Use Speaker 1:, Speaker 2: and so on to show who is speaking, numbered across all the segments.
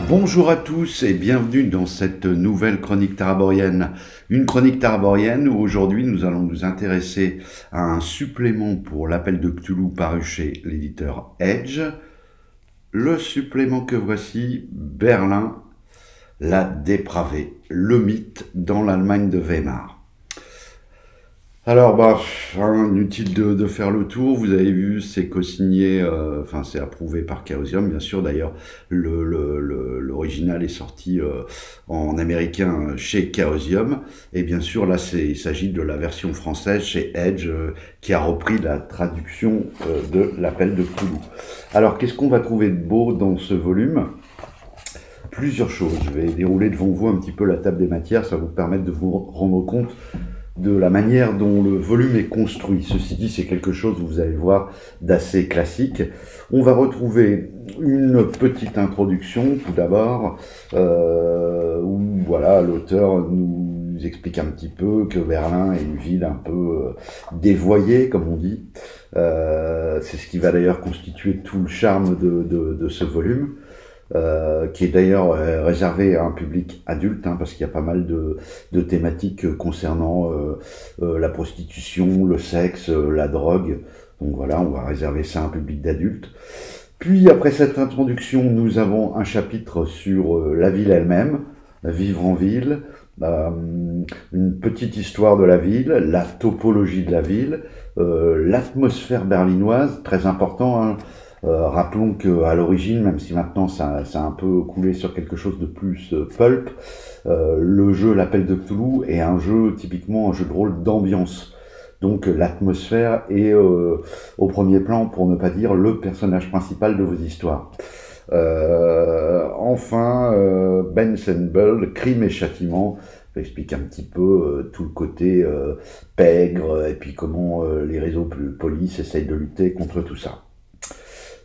Speaker 1: Bonjour à tous et bienvenue dans cette nouvelle chronique taraborienne. Une chronique taraborienne où aujourd'hui nous allons nous intéresser à un supplément pour l'appel de Cthulhu paru chez l'éditeur Edge. Le supplément que voici, Berlin, la dépravée, le mythe dans l'Allemagne de Weimar. Alors, inutile de faire le tour, vous avez vu, c'est co-signé, c'est approuvé par Chaosium, bien sûr, d'ailleurs, l'original est sorti en américain chez Chaosium, et bien sûr, là, il s'agit de la version française chez Edge, qui a repris la traduction de l'appel de Cthulhu. Alors, qu'est-ce qu'on va trouver de beau dans ce volume ? Plusieurs choses. Je vais dérouler devant vous un petit peu la table des matières, ça va vous permettre de vous rendre compte de la manière dont le volume est construit. Ceci dit, c'est quelque chose, vous allez le voir, d'assez classique. On va retrouver une petite introduction, tout d'abord, où voilà, l'auteur nous explique un petit peu que Berlin est une ville un peu dévoyée, comme on dit. C'est ce qui va d'ailleurs constituer tout le charme de ce volume. Qui est d'ailleurs réservé à un public adulte, parce qu'il y a pas mal de thématiques concernant la prostitution, le sexe, la drogue. Donc voilà, on va réserver ça à un public d'adultes. Puis après cette introduction, nous avons un chapitre sur la ville elle-même, vivre en ville, une petite histoire de la ville, la topologie de la ville, l'atmosphère berlinoise, très important, rappelons qu'à l'origine, même si maintenant ça a un peu coulé sur quelque chose de plus pulp, le jeu L'Appel de Cthulhu est un jeu, typiquement un jeu de rôle d'ambiance. Donc l'atmosphère est au premier plan, pour ne pas dire le personnage principal de vos histoires. Enfin, Ben Senbel, Crime et Châtiment, explique un petit peu tout le côté pègre, et puis comment les réseaux police essayent de lutter contre tout ça.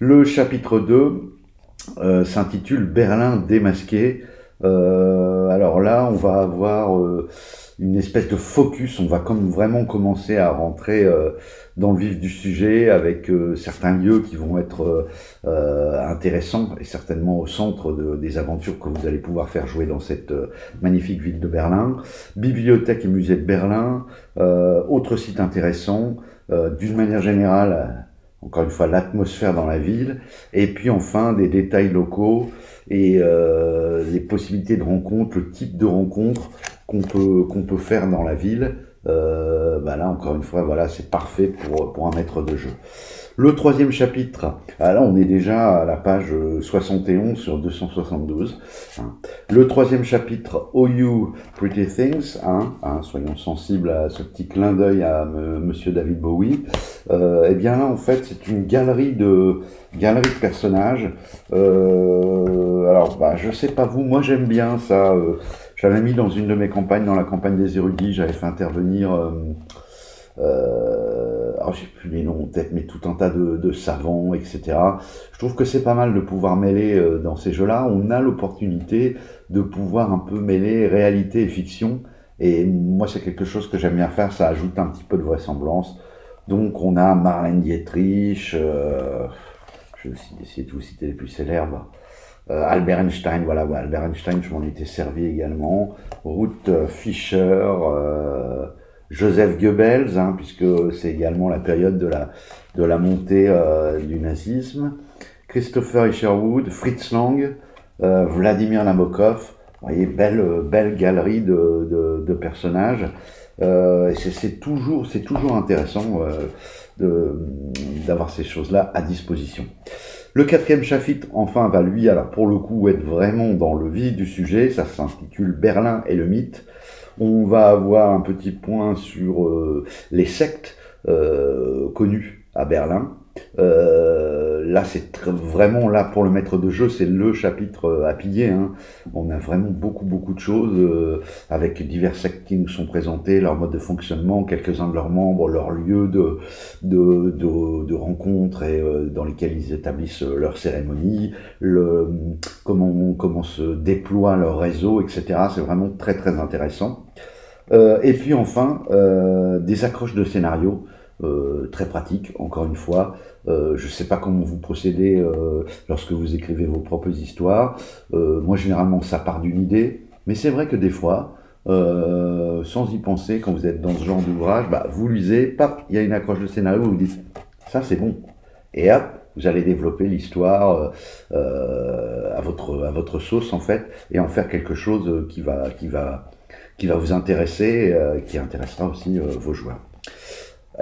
Speaker 1: Le chapitre 2 s'intitule Berlin démasqué. Alors là, on va avoir une espèce de focus, on va vraiment commencer à rentrer dans le vif du sujet avec certains lieux qui vont être intéressants et certainement au centre des aventures que vous allez pouvoir faire jouer dans cette magnifique ville de Berlin. Bibliothèque et musée de Berlin, autre site intéressant, d'une manière générale, encore une fois, l'atmosphère dans la ville, et puis enfin des détails locaux et les possibilités de rencontres, le type de rencontres qu'on peut faire dans la ville. Là, encore une fois, voilà, c'est parfait pour un maître de jeu. Le troisième chapitre, là on est déjà à la page 71 sur 272. Le troisième chapitre, Oh You Pretty Things, soyons sensibles à ce petit clin d'œil à Monsieur David Bowie. Et bien là en fait c'est une galerie de personnages. Je sais pas vous, moi j'aime bien ça. J'avais mis dans une de mes campagnes, dans la campagne des érudits, j'avais fait intervenir j'ai plus les noms en tête, mais tout un tas de savants, etc. Je trouve que c'est pas mal de pouvoir mêler dans ces jeux-là. On a l'opportunité de pouvoir un peu mêler réalité et fiction. Et moi, c'est quelque chose que j'aime bien faire. Ça ajoute un petit peu de vraisemblance. Donc, on a Marlène Dietrich, je vais essayer de vous citer les plus célèbres. Albert Einstein, Albert Einstein, je m'en étais servi également. Ruth Fischer, Joseph Goebbels, puisque c'est également la période de la montée du nazisme. Christopher Isherwood, Fritz Lang, Vladimir Nabokov. Vous voyez, belle galerie de personnages. Et c'est toujours intéressant d'avoir ces choses-là à disposition. Le quatrième chapitre, enfin, va lui, alors pour le coup, être vraiment dans le vif du sujet. Ça s'intitule Berlin et le mythe. On va avoir un petit point sur les sectes connues à Berlin. Là, c'est vraiment là pour le maître de jeu, c'est le chapitre à piller. On a vraiment beaucoup de choses avec divers sectes qui nous sont présentés, leur mode de fonctionnement, quelques-uns de leurs membres, leur lieu de rencontre et dans lesquels ils établissent leurs cérémonies, comment se déploie leur réseau, etc. C'est vraiment très intéressant. Et puis enfin, des accroches de scénario. très pratique, encore une fois. Je ne sais pas comment vous procédez lorsque vous écrivez vos propres histoires. Moi, généralement, ça part d'une idée, mais c'est vrai que des fois, sans y penser, quand vous êtes dans ce genre d'ouvrage, bah, vous lisez, paf, il y a une accroche de scénario, vous vous dites, ça c'est bon. Et hop, vous allez développer l'histoire à votre sauce en fait, et en faire quelque chose qui va vous intéresser, qui intéressera aussi vos joueurs.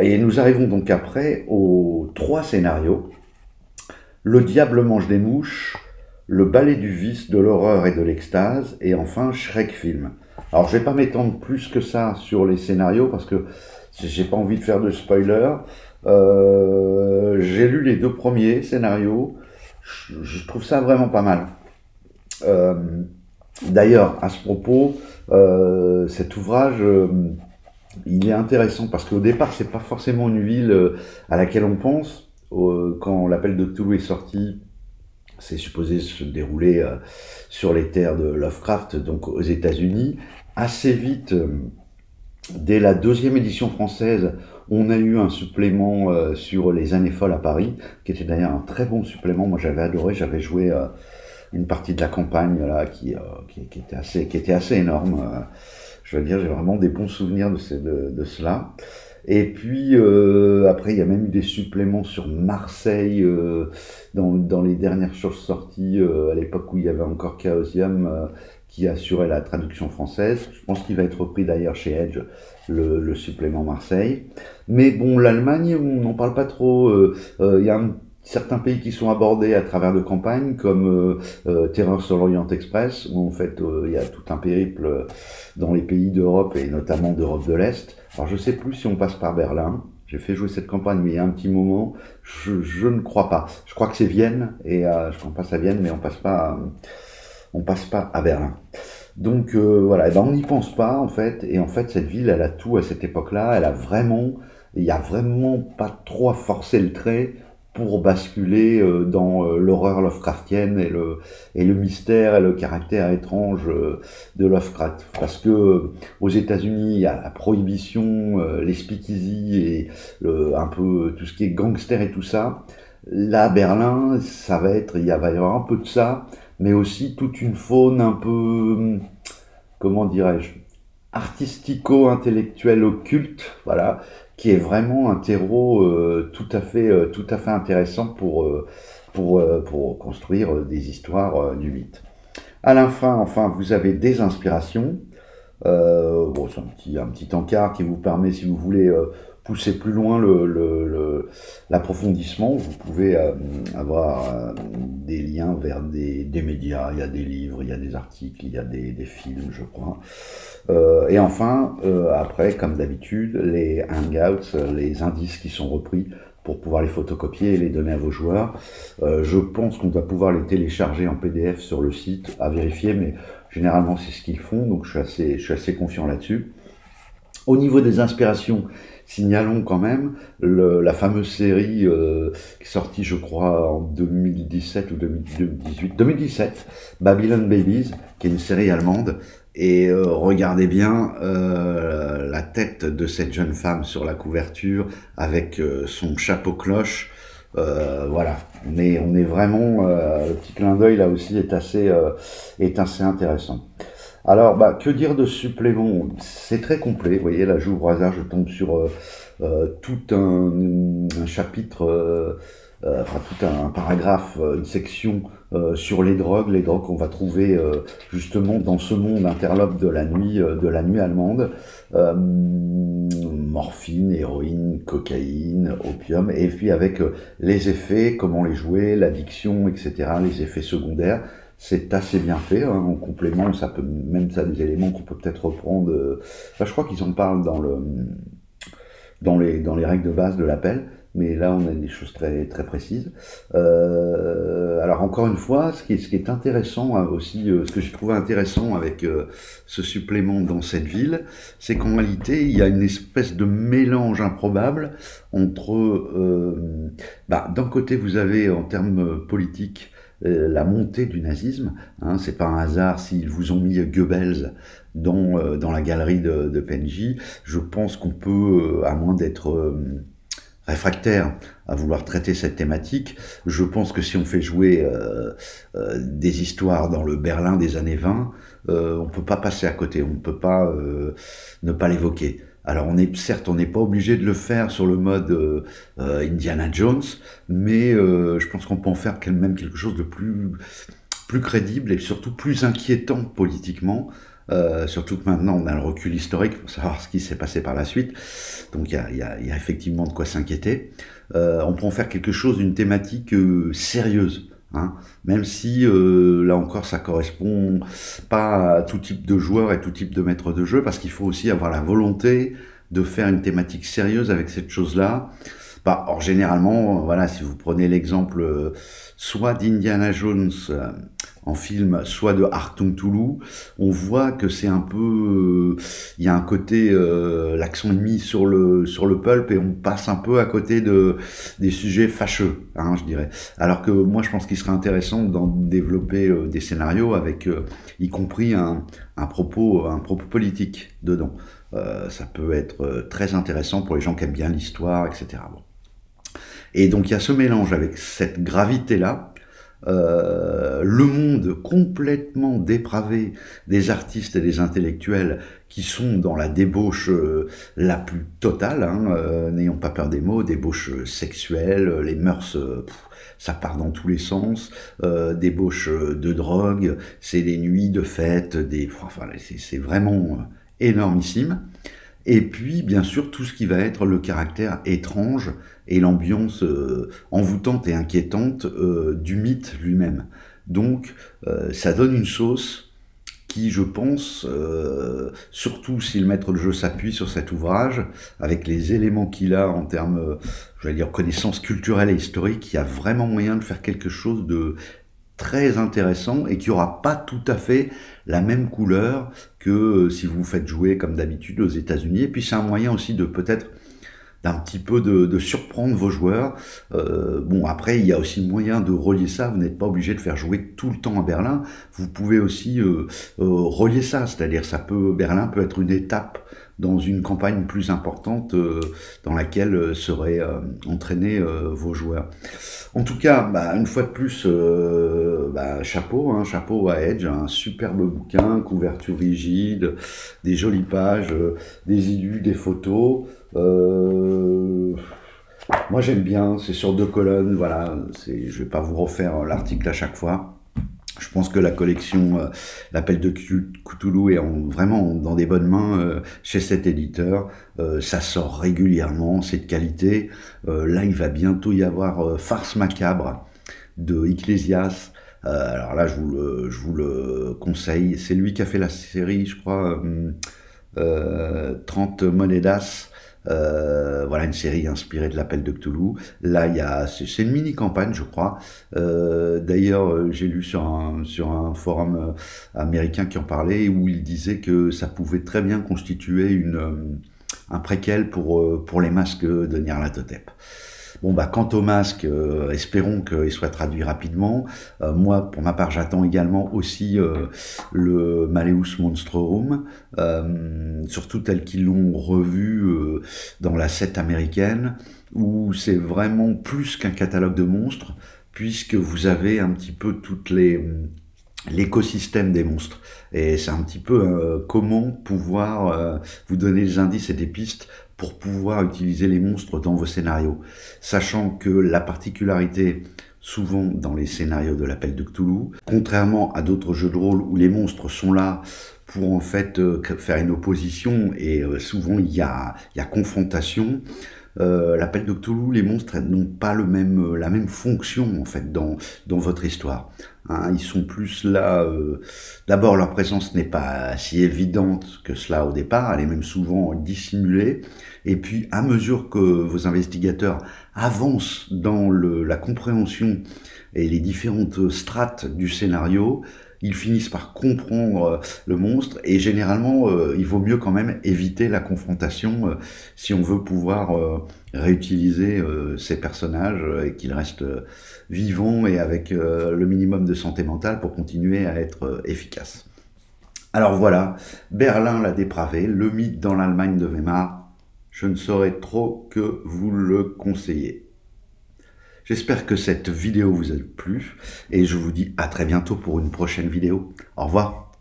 Speaker 1: Et nous arrivons donc après aux 3 scénarios. Le diable mange des mouches, le ballet du vice, de l'horreur et de l'extase, et enfin Shrek film. Alors je vais pas m'étendre plus que ça sur les scénarios parce que j'ai pas envie de faire de spoiler. J'ai lu les 2 premiers scénarios, je trouve ça vraiment pas mal. Euh, D'ailleurs, à ce propos, cet ouvrage, il est intéressant parce qu'au départ, c'est pas forcément une ville à laquelle on pense. Quand l'appel de Cthulhu est sorti, c'est supposé se dérouler sur les terres de Lovecraft, donc aux États-Unis. Assez vite, dès la 2e édition française, on a eu un supplément sur les années folles à Paris, qui était d'ailleurs un très bon supplément. Moi, j'avais adoré, j'avais joué une partie de la campagne là, qui était assez énorme. Je veux dire, j'ai vraiment des bons souvenirs de cela. Et puis après, il y a même eu des suppléments sur Marseille dans les dernières choses sorties à l'époque où il y avait encore Chaosium qui assurait la traduction française. Je pense qu'il va être repris d'ailleurs chez Edge, le supplément Marseille. Mais bon, l'Allemagne, on n'en parle pas trop. Il y a certains pays qui sont abordés à travers de campagnes, comme Terreur sur l'Orient Express, où en fait il y a tout un périple dans les pays d'Europe et notamment d'Europe de l'Est. Alors je sais plus si on passe par Berlin. J'ai fait jouer cette campagne, mais il y a un petit moment, je ne crois pas. Je crois que c'est Vienne, et je crois qu'on passe à Vienne, mais on passe pas à Berlin. Donc voilà, et ben on n'y pense pas en fait, et en fait cette ville, elle a tout à cette époque-là, il y a vraiment pas trop à forcer le trait pour basculer dans l'horreur Lovecraftienne et le mystère et le caractère étrange de Lovecraft. Parce que aux États-Unis, il y a la prohibition, les speakeasy et un peu tout ce qui est gangster et tout ça. Là, à Berlin, il va y avoir un peu de ça, mais aussi toute une faune un peu, comment dirais-je, artistico-intellectuel occulte, voilà, qui est vraiment un terreau tout à fait intéressant pour construire des histoires du mythe. À la fin, enfin, vous avez des inspirations. Bon, c'est un petit encart qui vous permet, si vous voulez pousser plus loin l'approfondissement, vous pouvez avoir des liens vers des médias, il y a des livres, il y a des articles, il y a des films, je crois. Et enfin, après, comme d'habitude, les hangouts, les indices qui sont repris pour pouvoir les photocopier et les donner à vos joueurs. Je pense qu'on va pouvoir les télécharger en PDF sur le site, à vérifier, mais généralement c'est ce qu'ils font, donc je suis assez confiant là-dessus. Au niveau des inspirations, signalons quand même la fameuse série qui est sortie, je crois, en 2017 ou 2017, Babylon Babies, qui est une série allemande. Et regardez bien la tête de cette jeune femme sur la couverture avec son chapeau cloche. Voilà, mais on est vraiment le petit clin d'œil là aussi est assez intéressant. Alors, bah, que dire de supplément? C'est très complet. Vous voyez, là, j'ouvre au hasard, je tombe sur tout un chapitre, enfin tout un paragraphe, une section sur les drogues qu'on va trouver justement dans ce monde interlope de la nuit allemande. Morphine, héroïne, cocaïne, opium, et puis avec les effets, comment les jouer, l'addiction, etc., les effets secondaires. C'est assez bien fait, hein, en complément, ça peut même ça des éléments qu'on peut peut-être reprendre. Enfin, je crois qu'ils en parlent dans les règles de base de l'appel, mais là on a des choses très très précises. Alors encore une fois, ce qui est intéressant aussi, ce que j'ai trouvé intéressant avec ce supplément dans cette ville, c'est qu'en réalité il y a une espèce de mélange improbable entre, d'un côté vous avez en termes politiques la montée du nazisme, hein, c'est pas un hasard s'ils vous ont mis Goebbels dans la galerie de PNJ. Je pense qu'on peut, à moins d'être réfractaires à vouloir traiter cette thématique. Je pense que si on fait jouer des histoires dans le Berlin des années 20, on peut pas passer à côté, on ne peut pas ne pas l'évoquer. Alors certes, on n'est pas obligé de le faire sur le mode Indiana Jones, mais je pense qu'on peut en faire même quelque chose de plus crédible et surtout plus inquiétant politiquement. Surtout que maintenant on a le recul historique pour savoir ce qui s'est passé par la suite. Donc il y a effectivement de quoi s'inquiéter. On peut en faire quelque chose d'une thématique sérieuse. Hein, même si là encore ça correspond pas à tout type de joueur et tout type de maître de jeu, parce qu'il faut aussi avoir la volonté de faire une thématique sérieuse avec cette chose-là. Bah, or généralement, voilà, si vous prenez l'exemple soit d'Indiana Jones en film, soit de Achtung Toulouse, on voit que c'est un peu, il y a un côté, l'accent est mis sur le pulp et on passe un peu à côté des sujets fâcheux, hein, je dirais. Alors que moi, je pense qu'il serait intéressant d'en développer des scénarios avec, y compris un propos politique dedans. Ça peut être très intéressant pour les gens qui aiment bien l'histoire, etc. Bon. Et donc il y a ce mélange avec cette gravité-là, le monde complètement dépravé des artistes et des intellectuels qui sont dans la débauche la plus totale, hein, n'ayons pas peur des mots, débauche sexuelle, les mœurs, ça part dans tous les sens, débauche de drogue, c'est des nuits de fête, enfin, c'est vraiment énormissime. Et puis, bien sûr, tout ce qui va être le caractère étrange et l'ambiance envoûtante et inquiétante du mythe lui-même. Donc, ça donne une sauce qui, je pense, surtout si le maître de jeu s'appuie sur cet ouvrage, avec les éléments qu'il a en termes, je vais dire, connaissances culturelles et historiques, il y a vraiment moyen de faire quelque chose de très intéressant et qui aura pas tout à fait la même couleur que si vous faites jouer comme d'habitude aux États-Unis. Et puis c'est un moyen aussi de peut-être d'un petit peu de surprendre vos joueurs. Bon, après, il y a aussi moyen de relier ça. Vous n'êtes pas obligé de faire jouer tout le temps à Berlin. Vous pouvez aussi relier ça, c'est-à-dire Berlin peut être une étape dans une campagne plus importante dans laquelle seraient entraînés vos joueurs. En tout cas, bah, une fois de plus, chapeau, hein, chapeau à Edge, un superbe bouquin, couverture rigide, des jolies pages, des illus, des photos. Moi j'aime bien, c'est sur 2 colonnes, voilà, je vais pas vous refaire l'article à chaque fois. Je pense que la collection L'Appel de Cthulhu est vraiment dans des bonnes mains chez cet éditeur. Ça sort régulièrement, c'est de qualité. Là, il va bientôt y avoir Farce macabre de Ecclésias. Alors là, je vous le conseille. C'est lui qui a fait la série, je crois, 30 Monedas. Voilà une série inspirée de l'Appel de Cthulhu. Là, c'est une mini-campagne, je crois. D'ailleurs, j'ai lu sur un forum américain qui en parlait, où il disait que ça pouvait très bien constituer un préquel pour les masques de Nyarlathotep. Bon, bah, quant au masque, espérons qu'il soit traduit rapidement. Moi, pour ma part, j'attends également aussi le Malleus Monstrorum, surtout tel qu'ils l'ont revu dans la set américaine, où c'est vraiment plus qu'un catalogue de monstres, puisque vous avez un petit peu l'écosystème des monstres. Et c'est un petit peu comment pouvoir vous donner des indices et des pistes pour pouvoir utiliser les monstres dans vos scénarios. Sachant que la particularité, souvent dans les scénarios de l'Appel de Cthulhu, contrairement à d'autres jeux de rôle où les monstres sont là pour en fait faire une opposition et souvent il y a confrontation, l'Appel de Cthulhu, les monstres n'ont pas la même fonction en fait dans votre histoire. Hein, ils sont plus là. D'abord, leur présence n'est pas si évidente que cela au départ. Elle est même souvent dissimulée. Et puis, à mesure que vos investigateurs avancent dans la compréhension et les différentes strates du scénario, ils finissent par comprendre le monstre, et généralement il vaut mieux quand même éviter la confrontation si on veut pouvoir réutiliser ces personnages et qu'ils restent vivants et avec le minimum de santé mentale pour continuer à être efficaces. Alors voilà, Berlin la dépravée, le mythe dans l'Allemagne de Weimar, Je ne saurais trop que vous le conseiller. J'espère que cette vidéo vous a plu et je vous dis à très bientôt pour une prochaine vidéo. Au revoir.